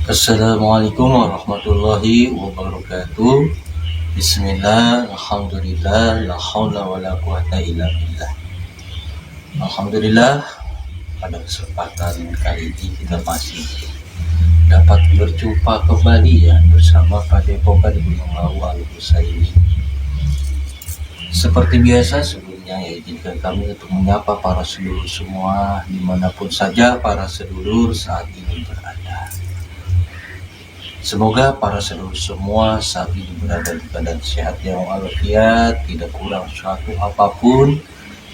Assalamualaikum warahmatullahi wabarakatuh. Bismillah, alhamdulillah, la haula wala quwata illa billah. Alhamdulillah, pada kesempatan kali ini kita masih dapat berjumpa kembali ya bersama Padepokan Gunung Lawu Al-Husaini. Seperti biasa sebelumnya ya izinkan kami untuk menyapa para sedulur semua dimanapun saja para sedulur saat ini berada. Semoga para sedulur semua saat ini berada di keadaan sehat yang walafiat, tidak kurang suatu apapun,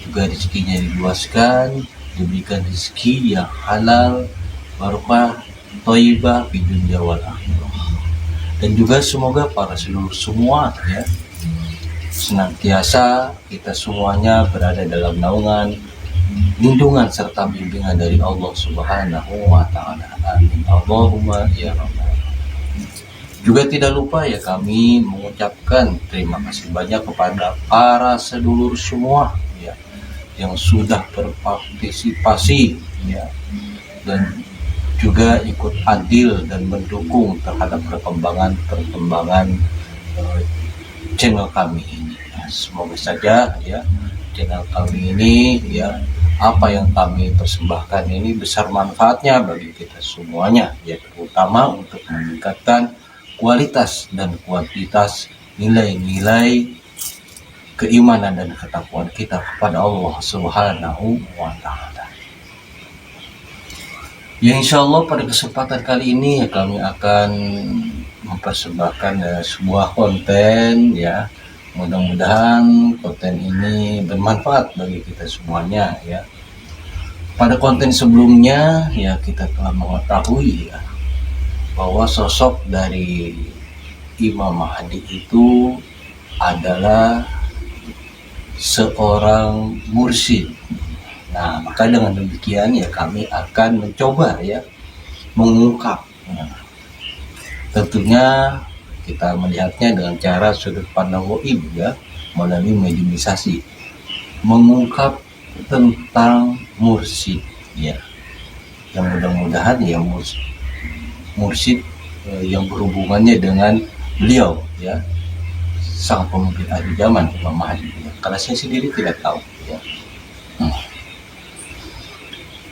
juga rezekinya diluaskan, diberikan rezeki yang halal, barokah, thayyibah di dunia wal akhirah. Dan juga semoga para sedulur semua ya senantiasa kita semuanya berada dalam naungan, lindungan serta bimbingan dari Allah Subhanahu wa taala. Amin. Allahumma ya rabbal. Juga tidak lupa ya kami mengucapkan terima kasih banyak kepada para sedulur semua ya yang sudah berpartisipasi ya dan juga ikut andil dan mendukung terhadap perkembangan channel kami ini. Ya, semoga saja ya channel kami ini ya apa yang kami persembahkan ini besar manfaatnya bagi kita semuanya ya, terutama untuk meningkatkan kualitas dan kuantitas nilai-nilai keimanan dan ketakwaan kita kepada Allah Subhanahu wa taala. Ya insyaallah pada kesempatan kali ini ya kami akan mempersembahkan sebuah konten ya. Mudah-mudahan konten ini bermanfaat bagi kita semuanya ya. Pada konten sebelumnya ya kita telah mengetahui ya bahwa sosok dari Imam Mahdi itu adalah seorang mursyid. Nah, maka dengan demikian ya kami akan mencoba ya mengungkap. Nah, tentunya kita melihatnya dengan cara sudut pandang gaib ya, melalui mediumisasi, mengungkap tentang mursyid ya. Yang mudah-mudahan ya mursyid yang berhubungannya dengan beliau ya, sang pemimpin akhir zaman Imam Mahdi ya. Karena saya sendiri tidak tahu ya.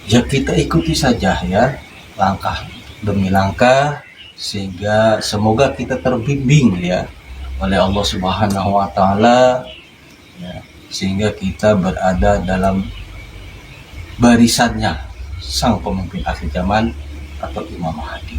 Ya kita ikuti saja ya langkah demi langkah sehingga semoga kita terbimbing ya oleh Allah Subhanahu wa taala ya, sehingga kita berada dalam barisannya sang pemimpin akhir zaman atau Imam Mahdi.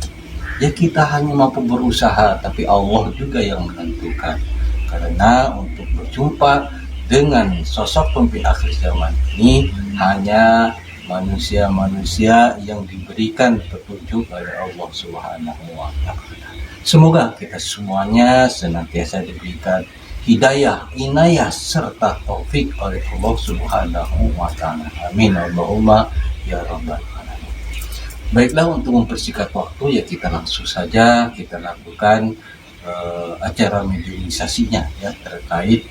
Ya kita hanya mampu berusaha, tapi Allah juga yang menentukan. Karena untuk berjumpa dengan sosok pemimpin akhir zaman ini hanya manusia-manusia yang diberikan petunjuk oleh Allah Subhanahu wa taala. Semoga kita semuanya senantiasa diberikan hidayah, inayah serta taufik oleh Allah Subhanahu wa taala. Amin. Allahumma ya rabbal. Baiklah, untuk mempersingkat waktu ya kita langsung saja kita lakukan acara mediumisasinya ya terkait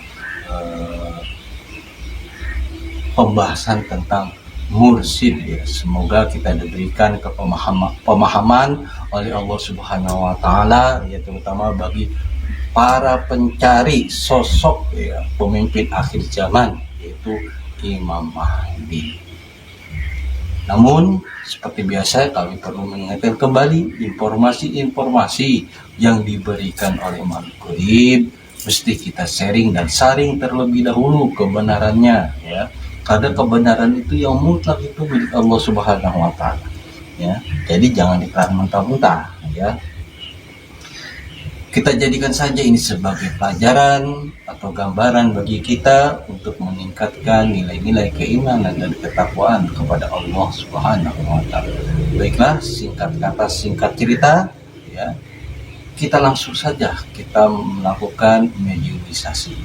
pembahasan tentang mursyid ya. Semoga kita diberikan pemahaman oleh Allah Subhanahu wa taala ya, terutama bagi para pencari sosok ya pemimpin akhir zaman yaitu Imam Mahdi. Namun seperti biasa kami perlu mengingatkan kembali informasi-informasi yang diberikan oleh makhluk gaib mesti kita sharing dan saring terlebih dahulu kebenarannya ya. Karena kebenaran itu yang mutlak itu milik Allah Subhanahu wa taala ya. Jadi jangan ditelan mentah-mentah ya. Kita jadikan saja ini sebagai pelajaran atau gambaran bagi kita untuk meningkatkan nilai-nilai keimanan dan ketakwaan kepada Allah Subhanahu wa taala. Baiklah, singkat kata singkat cerita ya. Kita langsung saja kita melakukan mediumisasi.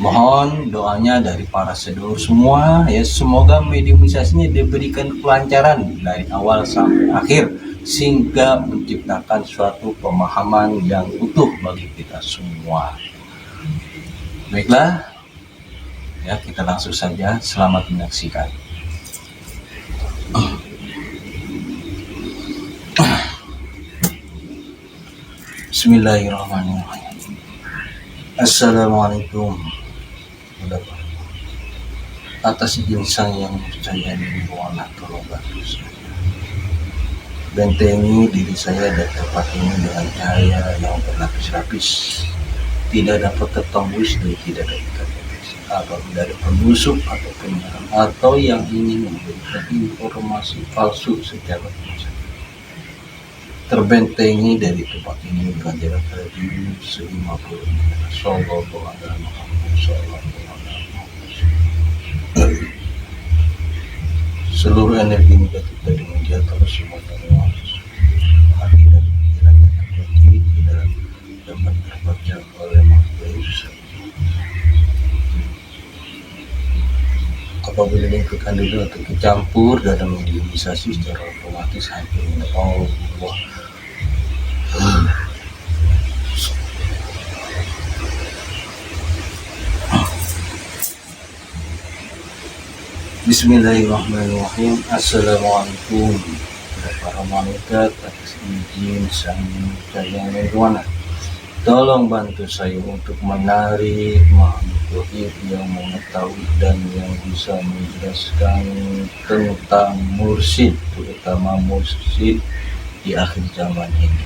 Mohon doanya dari para sedulur semua ya, semoga mediumisasinya diberikan kelancaran dari awal sampai akhir sehingga menciptakan suatu pemahaman yang utuh bagi kita semua. Baiklah, ya kita langsung saja. Selamat menyaksikan. Bismillahirrahmanirrahim. Assalamualaikum warahmatullahi wabarakatuh. Atas izin sang yang percaya diri, mohonlah tolong bantu saya. Bentengi diri saya dan tempat ini dengan cahaya yang berlapis-lapis. Tidak dapat tertembus dan tidak dapat terdeteksi apabila ada penusuk atau penyerang atau yang ingin memberikan informasi palsu secara langsung. Terbentengi dari tempat ini dengan jarak radius 50 meter. Sallallahu alaihi Muhammad, sallallahu alaihi Muhammad. Seluruh energi negatif dari media terus semuanya hati dan pikiran yang terkunci tidak dapat terbaca oleh makhluk. Apabila diikutkan dulu atau dicampur dalam mediumisasi secara otomatis hancurnya Allah. Bismillahirrahmanirrahim. Assalamualaikum para malaikat, atas izin sang yang berwarna. Tolong bantu saya untuk menarik makhluk gaib yang mengetahui dan yang bisa menjelaskan tentang mursyid, terutama mursyid di akhir zaman ini.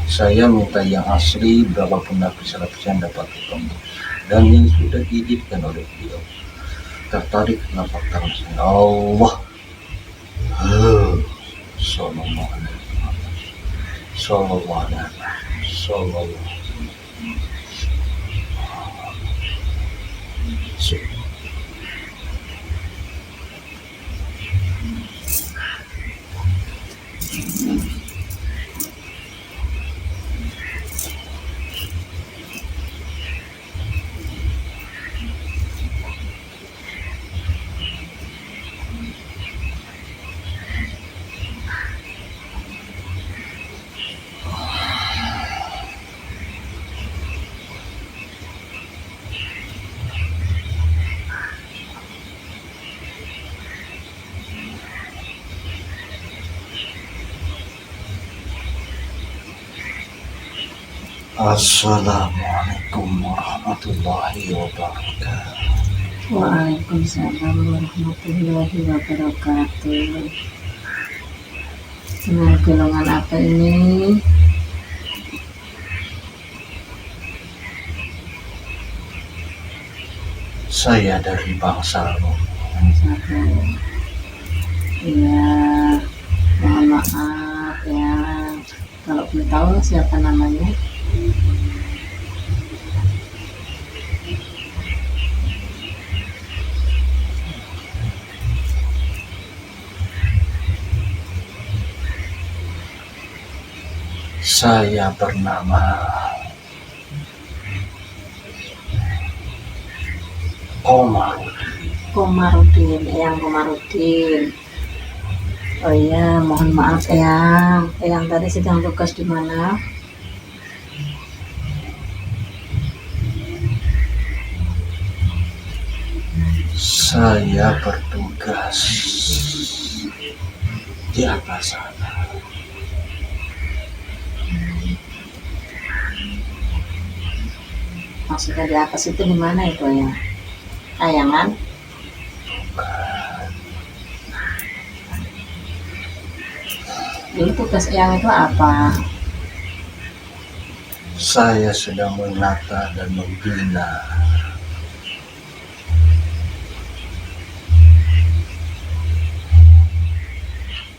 Saya minta yang asli, berapapun lapis-lapisan dapat ditembus dan yang sudah diizinkan oleh beliau. Tertarik napak tangan saya. Allah. Sallallahu alaihi wasallam. Sallallahu alaihi wasallam. Sallallahu. Assalamualaikum warahmatullahi wabarakatuh. Waalaikumsalam warahmatullahi wabarakatuh. Dengan golongan apa ini? Saya dari bangsa Rom. Ya, mohon maaf ya. Kalau belum tahu siapa namanya? Saya bernama Komarudin, Eyang Komarudin. Oh iya, mohon maaf Eyang. Eyang tadi sedang tugas di mana? Saya bertugas di atas sana. Maksudnya di atas itu di mana itu ya? Kayangan? Dulu tugas Eyang itu apa? Saya sedang menata dan membina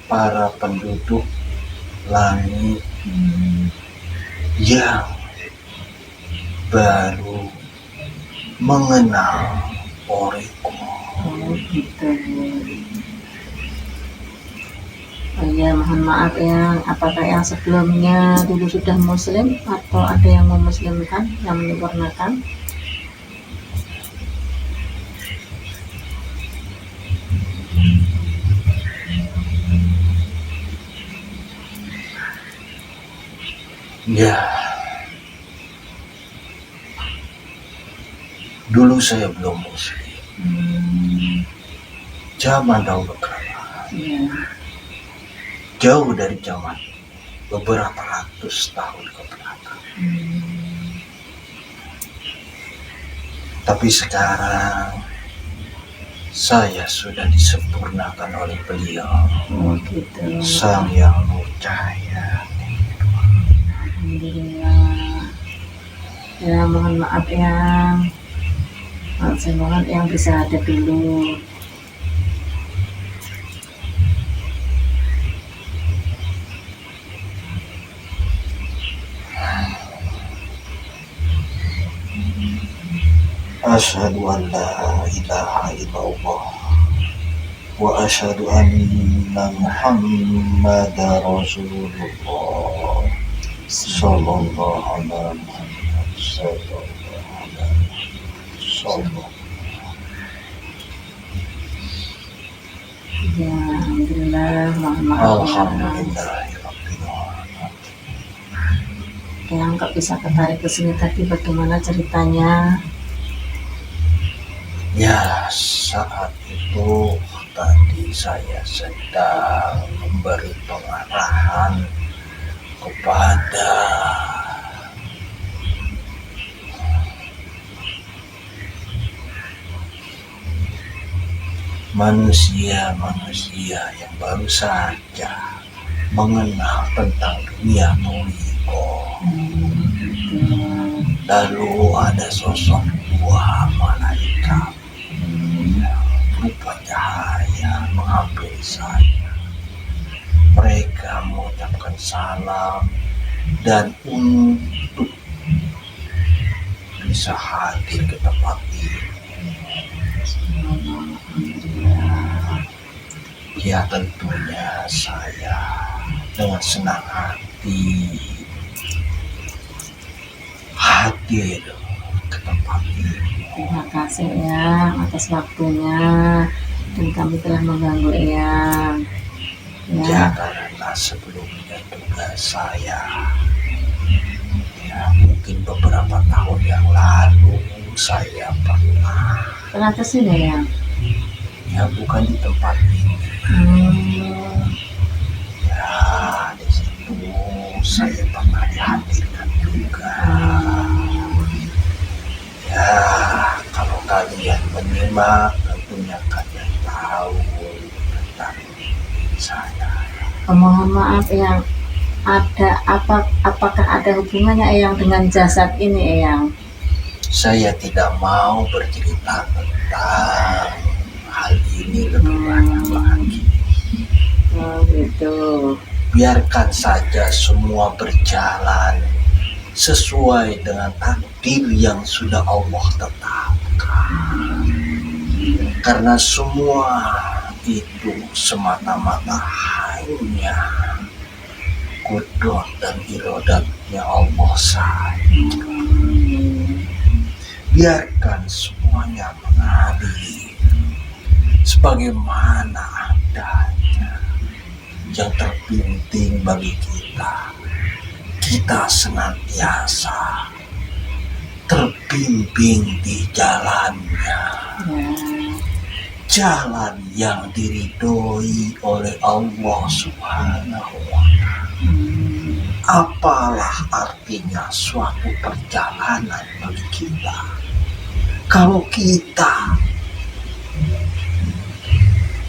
para penduduk langit yang baru mengenal Oreko. Oh gitu. Oh iya, mohon maaf Eyang. Apakah yang sebelumnya dulu sudah muslim atau ada yang memuslimkan, yang menyempurnakan? Ya, dulu saya belum muslim. Zaman dahulu kala, Iya. jauh dari zaman beberapa tahun ke belakang. Hmm. Tapi sekarang saya sudah disempurnakan oleh beliau, Oh gitu. Sang Yang Nur Cahaya. Alhamdulillah. Ya mohon maaf yang saya mohon yang bisa ada dulu. Asyhadu an la ilaha illallah wa asyhadu anna Muhammadar Rasulullah sallallahu alaihi wasallam. Ya alhamdulillah, mohon maaf Alhamdulillahirabbil alamin. yang kok bisa tertarik ke sini tadi, bagaimana ceritanya? Ya, saat itu tadi saya sedang memberi pengarahan kepada manusia-manusia yang baru saja mengenal tentang dunia Toriko. Lalu ada sosok dua malaikat berupa cahaya menghampiri saya. Mereka mengucapkan salam dan untuk bisa hadir ke tempat ini. Ya tentunya saya dengan senang hati hadir ke tempat ini. Terima kasih ya atas waktunya, dan kami telah mengganggu Eyang. Ya karena sebelumnya juga saya mungkin beberapa tahun yang lalu saya pernah kesini ya? Bukan di tempat ini. Ya di situ saya pernah dihadirkan juga. Ya kalau kalian menyimak tentunya kalian tahu tentang saya. Mohon maaf Eyang, apakah ada hubungannya Eyang dengan jasad ini Eyang? Saya tidak mau bercerita tentang hal ini lebih banyak lagi. Oh gitu. Biarkan saja semua berjalan sesuai dengan takdir yang sudah Allah tetapkan. Karena semua itu semata-mata hanya kudrat dan iradatnya Allah saja. Biarkan semuanya mengalir sebagaimana adanya. Yang terpenting bagi kita senantiasa terbimbing di jalannya. Jalan yang diridhoi oleh Allah Subhanahu wa Ta'ala. Apalah artinya suatu perjalanan bagi kita kalau kita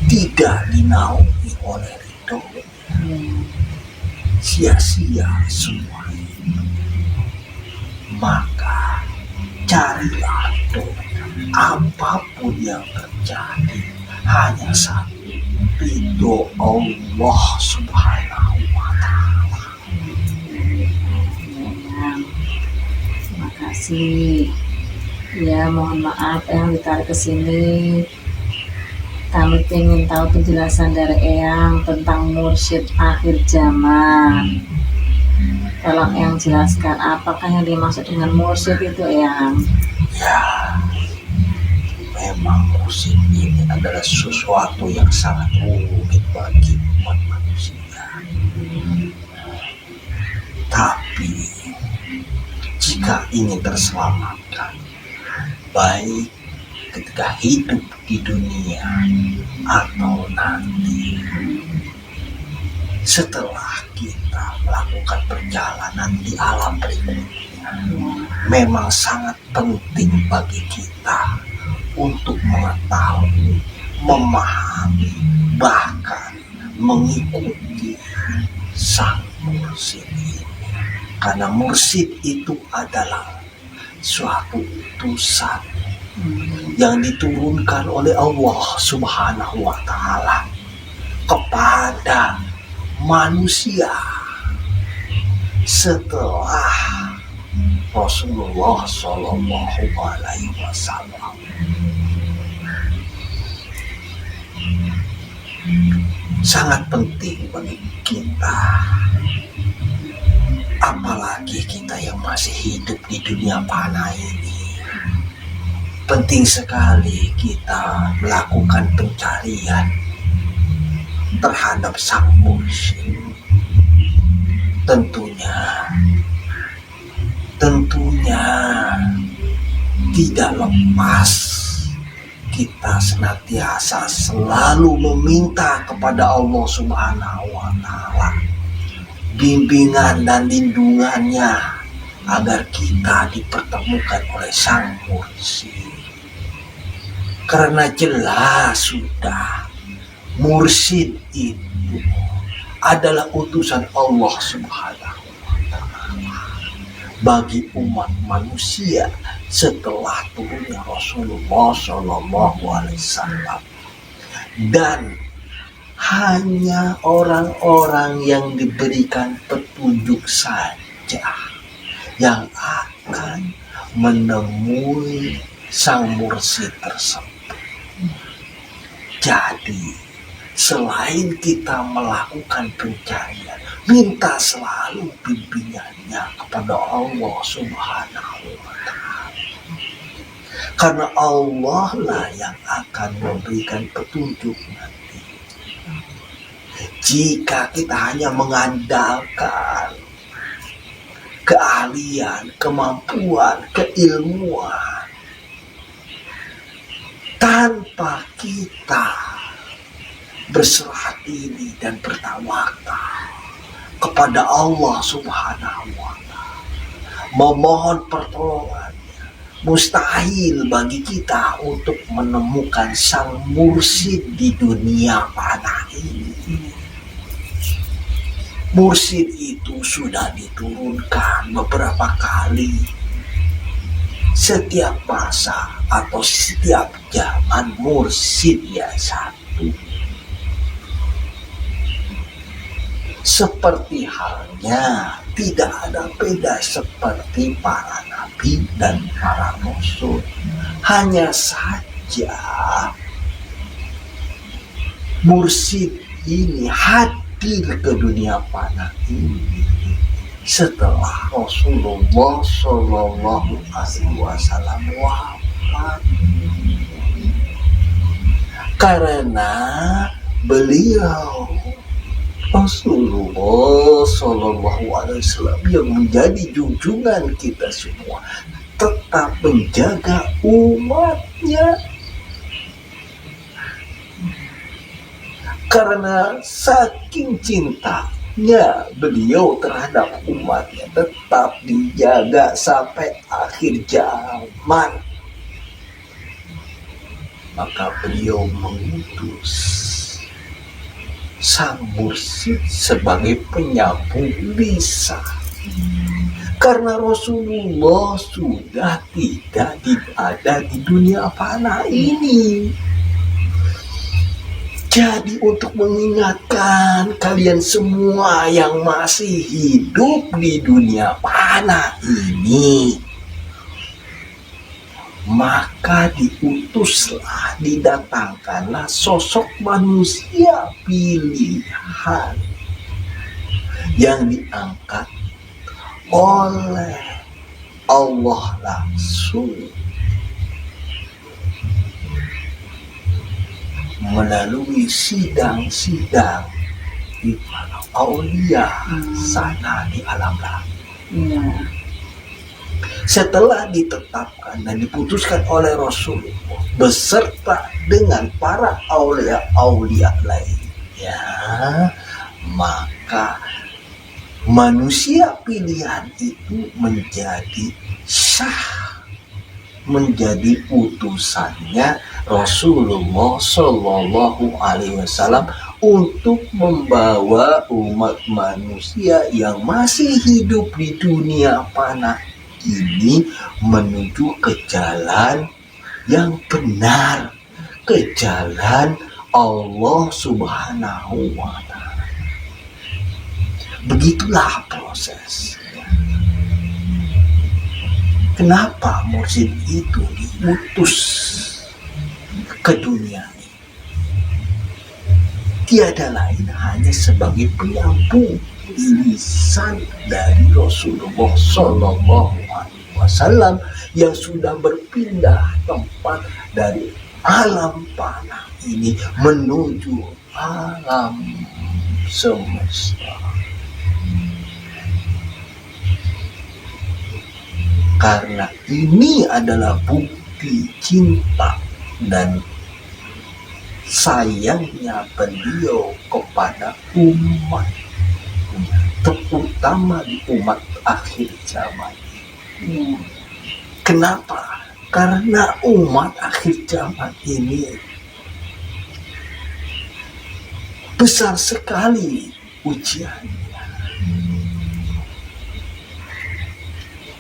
tidak dinaungi oleh ridho? Sia-sia semua itu. Maka carilah apapun yang terjadi hanya satu, ridho Allah Subhanahu wa Ta'ala. Terima kasih. Ya mohon maaf Eyang ditarik ke sini. Kami ingin tahu penjelasan dari Eyang tentang mursyid akhir zaman. Tolong Eyang jelaskan apakah yang dimaksud dengan mursyid itu Eyang? Ya, memang mursyid ini adalah sesuatu yang sangat rumit bagi umat manusia. Tapi jika ingin terselamatkan, baik ketika hidup di dunia atau nanti, setelah kita melakukan perjalanan di alam berikutnya, memang sangat penting bagi kita untuk mengetahui, memahami, bahkan mengikuti sang mursyid ini. Karena mursyid itu adalah suatu utusan yang diturunkan oleh Allah Subhanahu wa Ta'ala kepada manusia setelah Rasulullah Shallallahu Alaihi Wasallam. Sangat penting bagi kita, apalagi kita yang masih hidup di dunia fana ini. Penting sekali kita melakukan pencarian terhadap sang mursyid. Tentunya tidak lepas kita senantiasa selalu meminta kepada Allah Subhanahu wa Ta'ala bimbingan dan lindungannya agar kita dipertemukan oleh sang mursyid. Karena jelas sudah, mursyid itu adalah utusan Allah Subhanahu wa Ta'ala bagi umat manusia setelah turunnya Rasulullah Shallallahu Alaihi Wasallam. Dan hanya orang-orang yang diberikan petunjuk saja yang akan menemui sang mursyid tersebut. Jadi, selain kita melakukan pencarian, minta selalu bimbingannya kepada Allah Subhanahu wa Ta'ala. Karena Allah lah yang akan memberikan petunjuk nanti. Jika kita hanya mengandalkan keahlian, kemampuan, keilmuan, tanpa kita berserah diri dan bertawakal kepada Allah Subhanahu wa Ta'ala, memohon pertolongannya, mustahil bagi kita untuk menemukan sang mursyid di dunia fana ini. Mursyid itu sudah diturunkan beberapa kali. Setiap masa atau setiap zaman mursyid ya satu. Seperti halnya tidak ada beda seperti para nabi dan para rasul. Hanya saja mursyid ini hadir ke dunia fana ini setelah Rasulullah Shallallahu Alaihi Wasallam wafat. Karena beliau Rasulullah Shallallahu Alaihi Wasallam yang menjadi junjungan kita semua tetap menjaga umatnya. Karena saking cinta beliau terhadap umatnya tetap dijaga sampai akhir zaman. Maka beliau mengutus sang mursyid sebagai penyambung lisan. Karena Rasulullah sudah tidak ada di dunia fana ini. Jadi untuk mengingatkan kalian semua yang masih hidup di dunia fana ini, maka diutuslah, didatangkanlah sosok manusia pilihan yang diangkat oleh Allah langsung melalui sidang-sidang di para aulia sana di alam langit. Setelah ditetapkan dan diputuskan oleh Rasulullah beserta dengan para aulia lainnya, maka maka manusia pilihan itu menjadi sah, menjadi utusannya Rasulullah Shallallahu Alaihi Wasallam untuk membawa umat manusia yang masih hidup di dunia fana ini menuju ke jalan yang benar, ke jalan Allah Subhanahu wa Ta'ala. Begitulah prosesnya. Kenapa mursyid itu diutus ke dunia ini? Tiada lain hanya sebagai penyambung lisan dari Rasulullah Shallallahu Alaihi Wasallam yang sudah berpindah tempat dari alam fana ini menuju alam semesta. Karena ini adalah bukti cinta dan sayangnya beliau kepada umat, terutama di umat akhir zaman. Kenapa? Karena umat akhir zaman ini besar sekali ujiannya,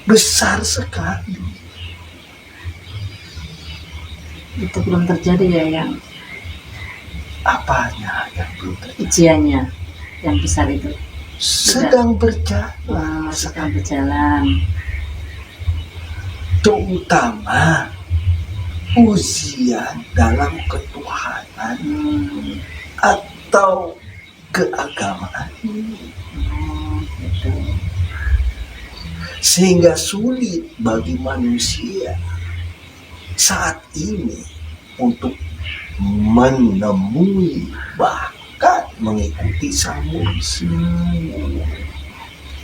besar sekali. Itu belum terjadi ya yang Apanya yang belum terjadi? ujiannya yang besar itu Sedang berjalan, sedang berjalan. terutama ujian dalam ketuhanan atau keagamaan, Gitu. sehingga sulit bagi manusia saat ini untuk menemui bahkan mengikuti sang mursyid.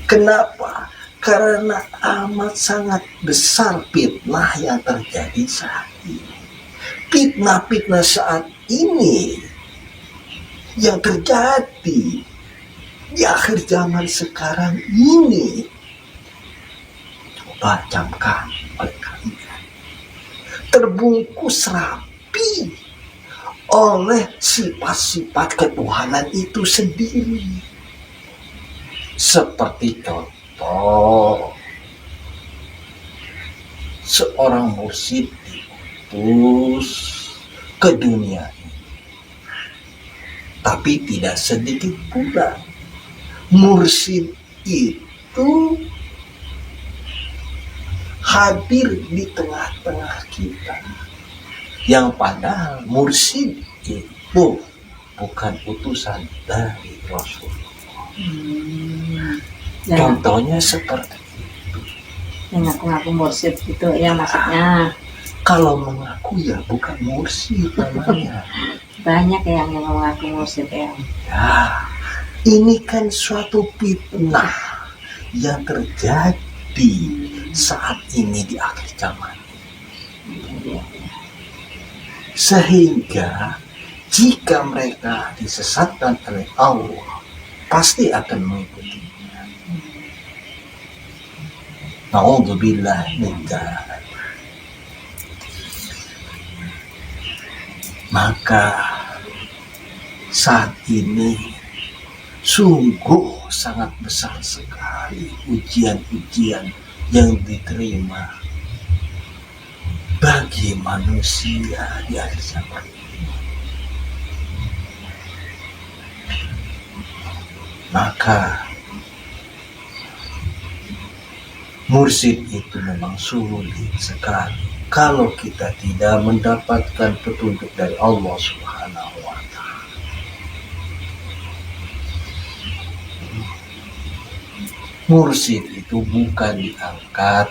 Kenapa? Karena amat sangat besar fitnah yang terjadi saat ini. Fitnah-fitnah saat ini yang terjadi di akhir zaman sekarang ini, coba camkan oleh kalian, terbungkus rapi oleh sifat-sifat ketuhanan itu sendiri. Seperti contoh, seorang mursyid diutus ke dunia ini, tapi tidak sedikit pula mursyid itu hadir di tengah-tengah kita, yang padahal mursyid itu bukan utusan dari Rasulullah. Yang, Contohnya seperti yang ngaku-ngaku mursyid gitu ya maksudnya. kalau mengaku ya bukan mursyid namanya. Banyak yang mengaku mursyid ya. Ya, ini kan suatu fitnah yang terjadi saat ini di akhir zaman. Sehingga jika mereka disesatkan oleh Allah, pasti akan mengikutinya. Na'udzubillah min dzalik. Maka saat ini sungguh sangat besar sekali ujian-ujian yang diterima bagi manusia di akhir zaman ini. Maka mursyid itu memang sulit sekali kalau kita tidak mendapatkan petunjuk dari Allah Subhanahu wa Ta'ala. Mursyid itu bukan diangkat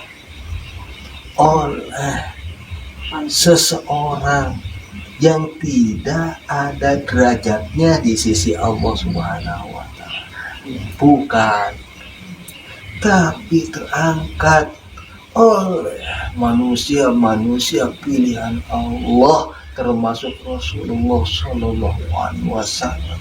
oleh seseorang yang tidak ada derajatnya di sisi Allah Subhanahu wa Ta'ala. Bukan, tapi terangkat oleh manusia-manusia pilihan Allah, termasuk Rasulullah Shallallahu Alaihi Wasallam,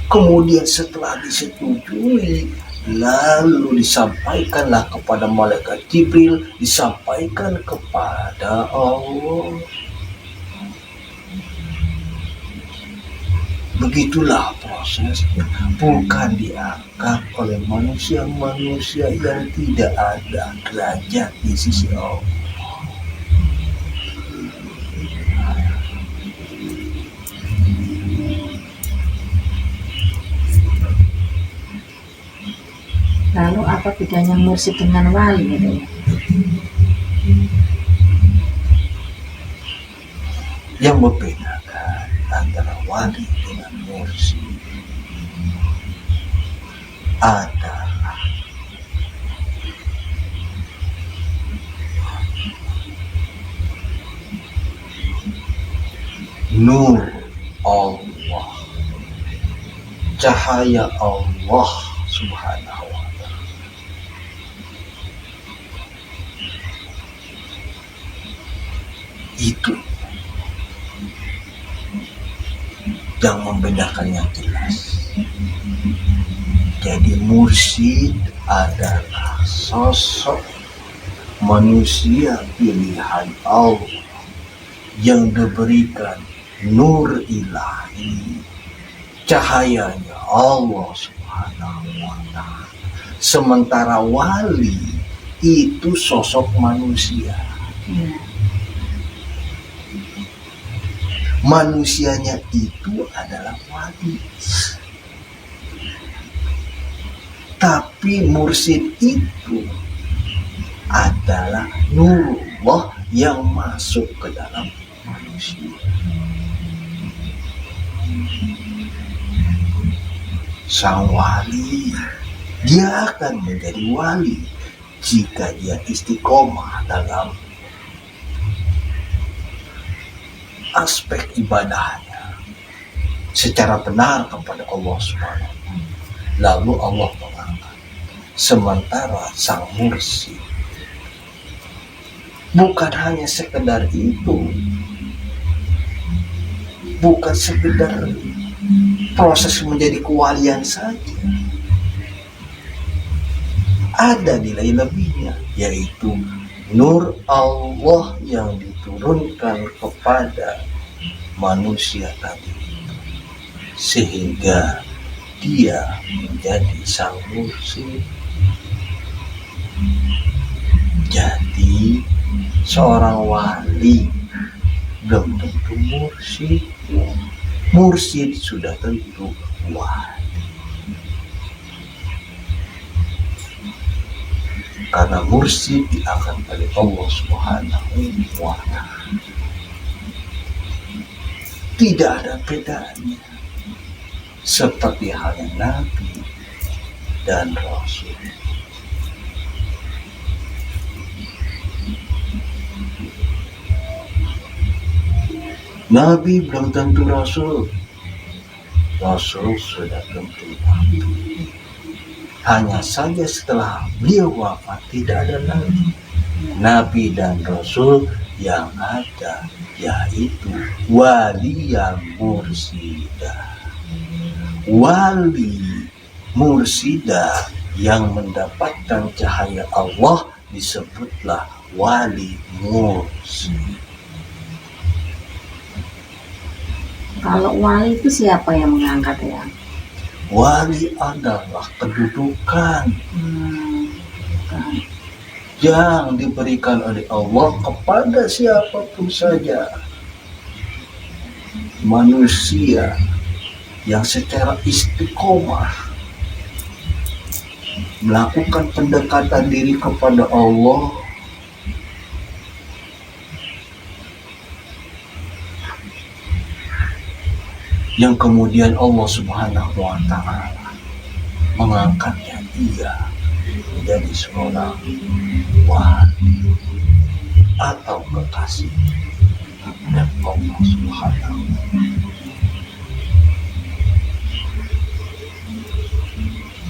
Kemudian setelah disetujui, lalu disampaikanlah kepada malaikat Jibril, disampaikan kepada Allah. Begitulah prosesnya, bukan diangkat oleh manusia-manusia yang tidak ada derajat di sisi Allah. Lalu apa bedanya mursyid dengan wali gitu ya? Yang membedakan antara wali dengan mursyid adalah nur Allah, cahaya Allah Subhanahu wa ta'ala. Itu yang membedakannya jelas. Jadi mursyid adalah sosok manusia pilihan Allah yang diberikan nur ilahi, cahayanya Allah Subhanahu wa ta'ala. Sementara wali itu sosok manusia. Manusianya itu adalah wali. Tapi mursyid itu adalah nurullah yang masuk ke dalam manusia. Sang wali, dia akan menjadi wali jika dia istiqomah dalam aspek ibadahnya secara benar kepada Allah Subhanahu wa ta'ala. Lalu Allah mengangkat. Sementara sang mursyid bukan hanya sekedar itu, bukan sekedar proses menjadi kewalian saja, ada nilai lebihnya, yaitu nur Allah yang diturunkan kepada manusia tadi, sehingga dia menjadi sang mursyid. Jadi seorang wali belum tentu mursyid, mursyid sudah tentu wali. Karena mursyid diangkat oleh Allah Subhanahu wa ta'ala. Tidak ada bedanya, seperti halnya Nabi dan Rasul. Nabi belum tentu Rasul, Rasul sudah tentu Nabi. Hanya saja setelah beliau wafat tidak ada lagi Nabi dan Rasul, yang ada yaitu wali yang mursyida. Wali mursyida yang mendapatkan cahaya Allah disebutlah wali mursyid. Kalau wali itu siapa yang mengangkat ya? Wali adalah kedudukan Bukan. yang diberikan oleh Allah kepada siapapun saja. Manusia yang secara istiqomah melakukan pendekatan diri kepada Allah, yang kemudian Allah Subhanahu wa ta'ala mengangkatnya dia menjadi seorang wali atau kekasih dan Allah Subhanahu wa ta'ala.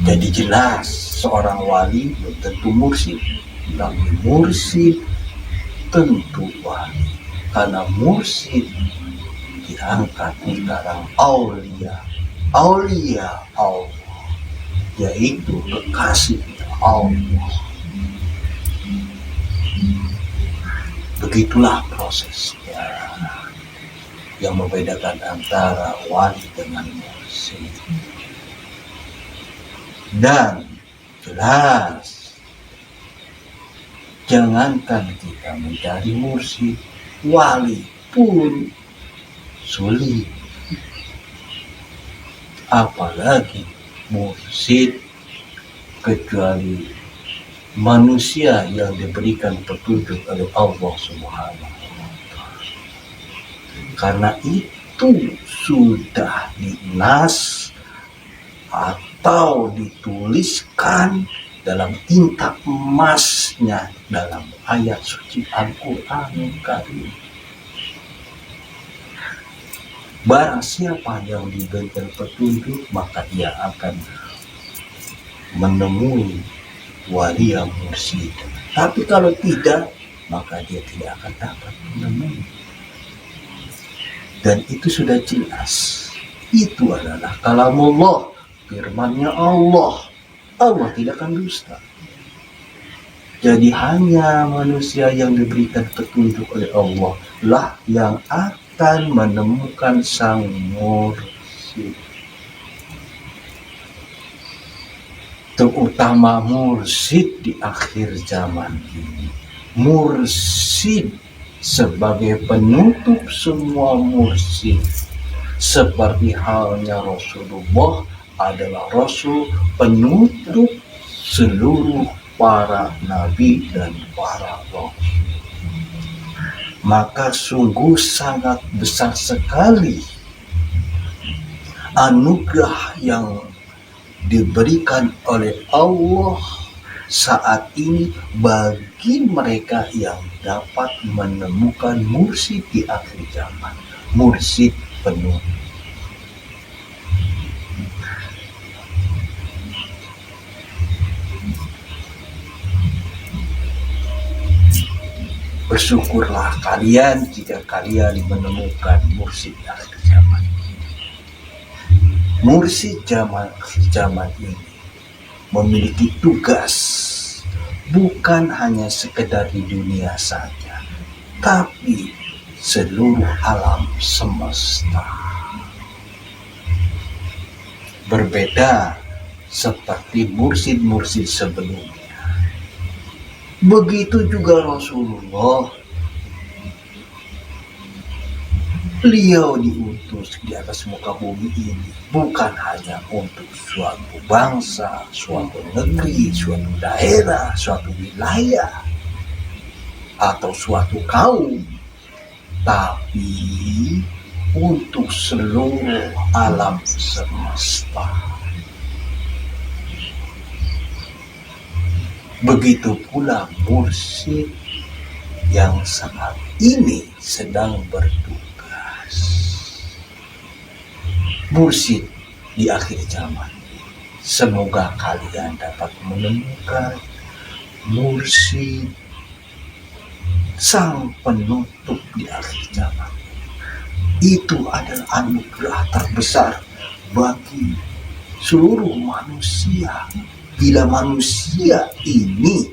Jadi jelas seorang wali belum tentu mursyid, tapi mursyid tentu wali, karena mursyid diangkat di dalam aulia aulia Allah, yaitu kekasih Allah. Begitulah prosesnya yang membedakan antara wali dengan mursyid. Dan jelas, jangankan kita mencari mursyid, wali pun sulit. Apalagi mursyid, kecuali manusia yang diberikan petunjuk oleh Allah Subhanahu wa Ta'ala. Karena itu sudah dinas atau dituliskan dalam tinta emasnya dalam ayat suci Al-Quranul Karim. Barang siapa yang diberikan petunjuk, maka dia akan menemui wali yang mursyid. Tapi kalau tidak, maka dia tidak akan dapat menemui. Dan itu sudah jelas. Itu adalah kalamullah, firman-Nya Allah. Allah tidak akan dusta. Jadi hanya manusia yang diberikan petunjuk oleh Allah lah yang akan menemukan sang mursyid. Terutama mursyid di akhir zaman ini. Mursyid sebagai penutup semua mursyid. Seperti halnya Rasulullah adalah Rasul penutup seluruh para nabi dan para rasul. Maka sungguh sangat besar sekali anugerah yang diberikan oleh Allah saat ini bagi mereka yang dapat menemukan mursyid di akhir zaman, mursyid penuh. Bersyukurlah kalian jika kalian menemukan mursyid di akhir zaman. Mursyid zaman ini memiliki tugas bukan hanya sekedar di dunia saja, tapi seluruh alam semesta. Berbeda seperti mursyid-mursyid sebelumnya. Begitu juga Rasulullah. Beliau diutus di atas muka bumi ini bukan hanya untuk suatu bangsa, suatu negeri, suatu daerah, suatu wilayah, atau suatu kaum, tapi untuk seluruh alam semesta. Begitu pula mursyid yang saat ini sedang bertugas. Mursyid di akhir zaman. Semoga kalian dapat menemukan mursyid sang penutup di akhir zaman. Itu adalah anugerah terbesar bagi seluruh manusia. Bila manusia ini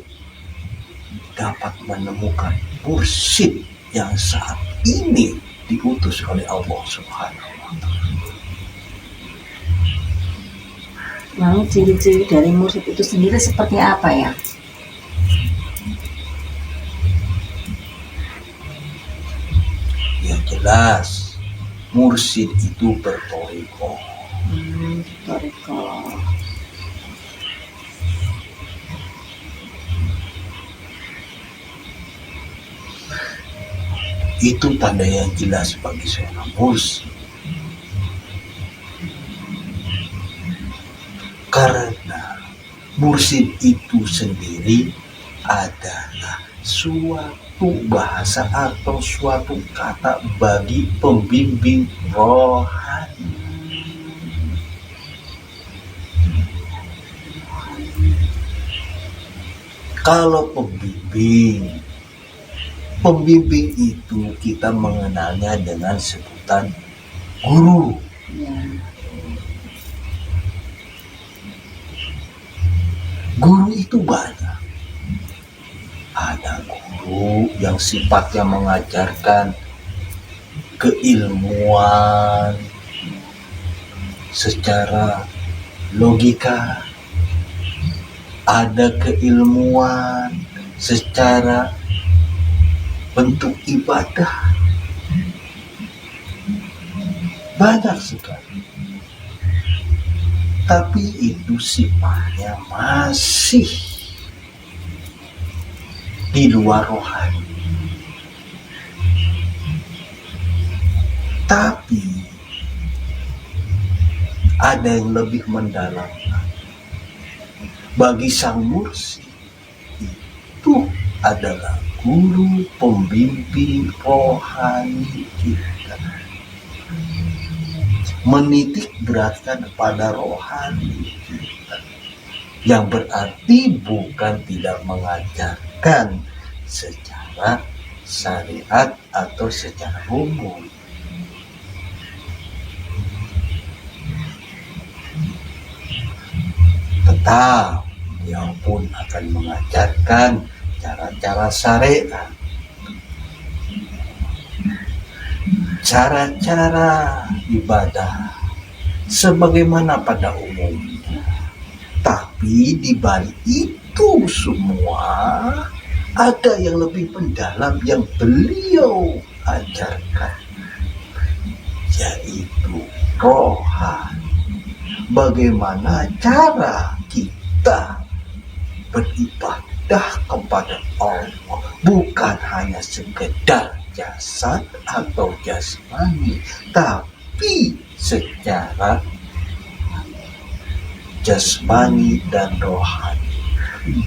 dapat menemukan mursyid yang saat ini diutus oleh Allah Subhanahu wa Ta'ala. Lalu ciri-ciri dari mursyid itu sendiri seperti apa ya? Yang jelas, mursyid itu bertoriko. Toriko. Itu tanda yang jelas bagi seorang mursyid. Karena mursyid itu sendiri adalah suatu bahasa atau suatu kata bagi pembimbing rohani. Kalau pembimbing itu kita mengenalnya dengan sebutan guru. Ya. Guru itu banyak. Ada guru yang sifatnya mengajarkan keilmuan secara logika, ada keilmuan secara bentuk ibadah. Banyak sekali. Tapi itu sifatnya masih di luar rohani. Tapi ada yang lebih mendalam. Bagi sang mursyid itu adalah guru pembimbing rohani kita. Menitik beratkan pada rohani kita, yang berarti bukan tidak mengajarkan secara syariat atau secara umum. Tetap dia pun akan mengajarkan cara-cara syariat, cara-cara ibadah sebagaimana pada umumnya. Tapi di balik itu semua ada yang lebih mendalam yang beliau ajarkan, yaitu rohani. Bagaimana cara kita beribadah kepada Allah, bukan hanya sekedar jasad atau jasmani, tapi secara jasmani dan rohani,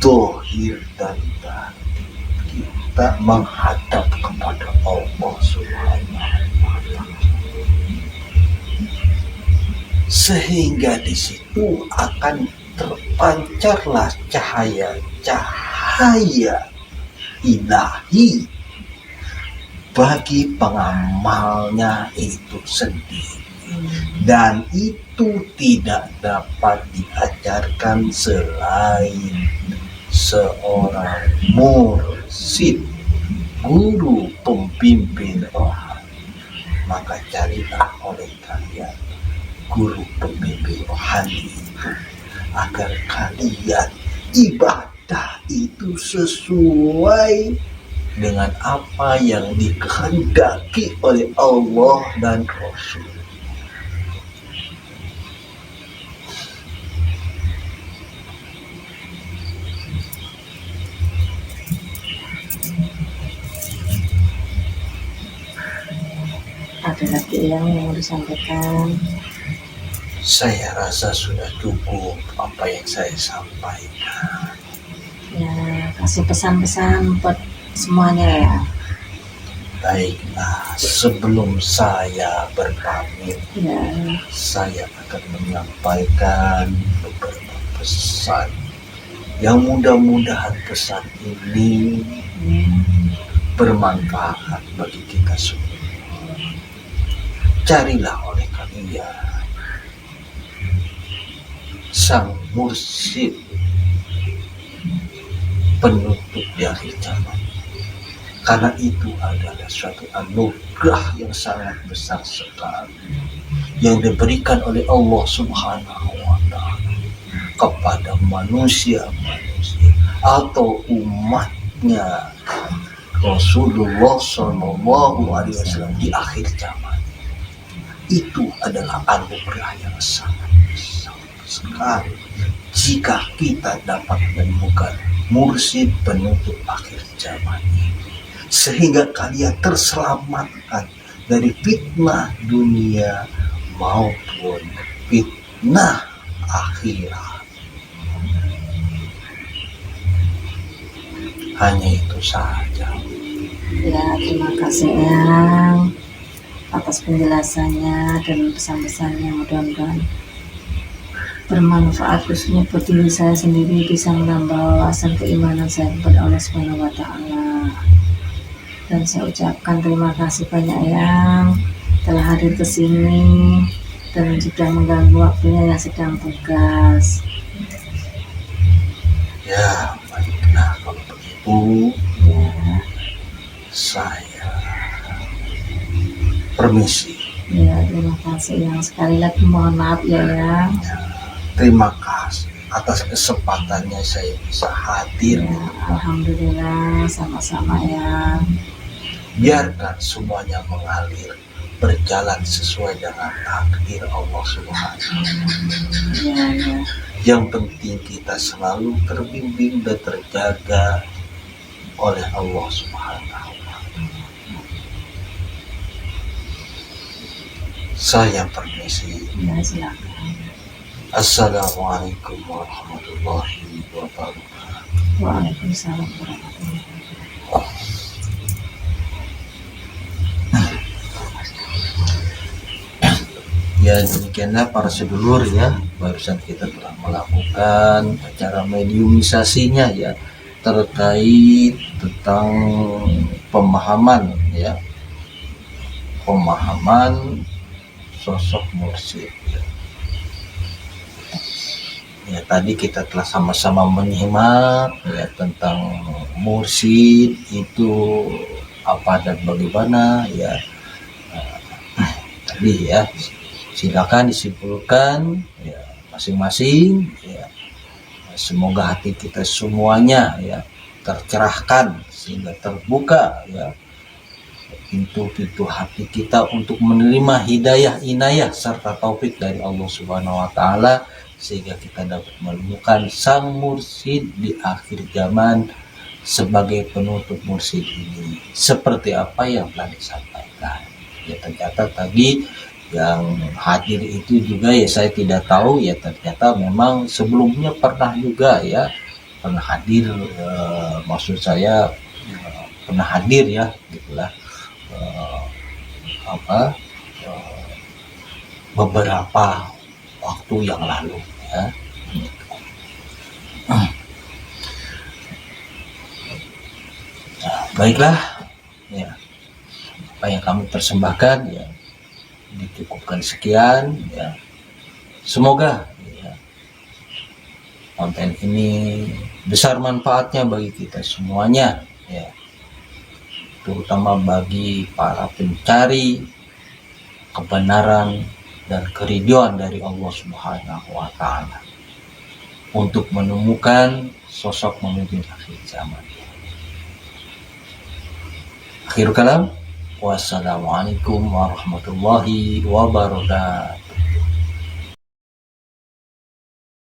dohir dan batin, kita menghadap kepada Allah Subhanahu wa Ta'ala. Sehingga di situ akan terpancarlah cahaya-cahaya ilahi bagi pengamalnya itu sendiri. Dan itu tidak dapat diajarkan selain seorang mursyid, guru pembimbing rohani. Maka carilah oleh kalian guru pembimbing rohani itu, agar kalian ibadah itu sesuai dengan apa yang dikehendaki oleh Allah dan Rasul. Ada lagi yang mau disampaikan? Saya rasa sudah cukup apa yang saya sampaikan. Ya, kasih pesan-pesan buat semuanya ya. Baiklah, sebelum saya berpamit, Ya, saya akan menyampaikan beberapa pesan yang mudah-mudahan pesan ini bermanfaat bagi kita semua. Carilah oleh kalian sang mursyid penutup di akhir zaman, karena itu adalah suatu anugerah yang sangat besar sekali yang diberikan oleh Allah Subhanahu wa Ta'ala kepada manusia-manusia atau umatnya Rasulullah Shallallahu Alaihi Wasallam di akhir zaman. Itu adalah anugerah yang sangat besar sekali jika kita dapat menemukan mursyid penutup akhir zaman ini, sehingga kalian terselamatkan dari fitnah dunia maupun fitnah akhirat. Hanya itu saja. ya, terima kasih Eyang atas penjelasannya dan pesan-pesannya. Mudah-mudahan bermanfaat, khususnya buat diri saya sendiri, bisa menambah wawasan keimanan saya kepada Allah Subhanahu wa Ta'ala. Dan saya ucapkan terima kasih banyak yang telah hadir ke sini dan sudah mengganggu waktunya yang sedang tugas. Ya, baiklah kalau begitu saya permisi. Ya, terima kasih yang sekali lagi mohon maaf ya yang. Terima kasih atas kesempatannya saya bisa hadir. Ya, alhamdulillah sama-sama ya. Biarkan semuanya mengalir berjalan sesuai dengan takdir Allah Subhanahu. Ya. Yang penting kita selalu terbimbing dan terjaga oleh Allah Subhanahu. Saya permisi. Ya, silakan. Assalamualaikum warahmatullahi wabarakatuh. Waalaikumsalam warahmatullahi wabarakatuh. Ya, demikianlah para sedulur ya, barusan kita telah melakukan acara mediumisasinya ya, terkait tentang pemahaman sosok mursyid. Ya, tadi kita telah sama-sama menyimak ya tentang mursyid itu apa dan bagaimana ya. Tadi ya, silakan disimpulkan ya masing-masing ya. Semoga hati kita semuanya ya tercerahkan sehingga terbuka ya pintu-pintu hati kita untuk menerima hidayah, inayah serta taufik dari Allah Subhanahu wa taala, sehingga kita dapat menemukan sang mursyid di akhir zaman sebagai penutup mursyid ini seperti apa yang telah disampaikan. Ya, ternyata tadi yang hadir itu juga ya saya tidak tahu ya, ternyata memang sebelumnya pernah juga ya pernah hadir, maksud saya pernah hadir ya gitulah, beberapa waktu yang lalu ya. Nah, baiklah ya, apa yang kami persembahkan ya dicukupkan sekian ya. Semoga ya, konten ini besar manfaatnya bagi kita semuanya ya, terutama bagi para pencari kebenaran dan keridhaan dari Allah Subhanahu wa taala untuk menemukan sosok pemimpin akhir zaman. Akhir kalam, wassalamualaikum warahmatullahi wabarakatuh.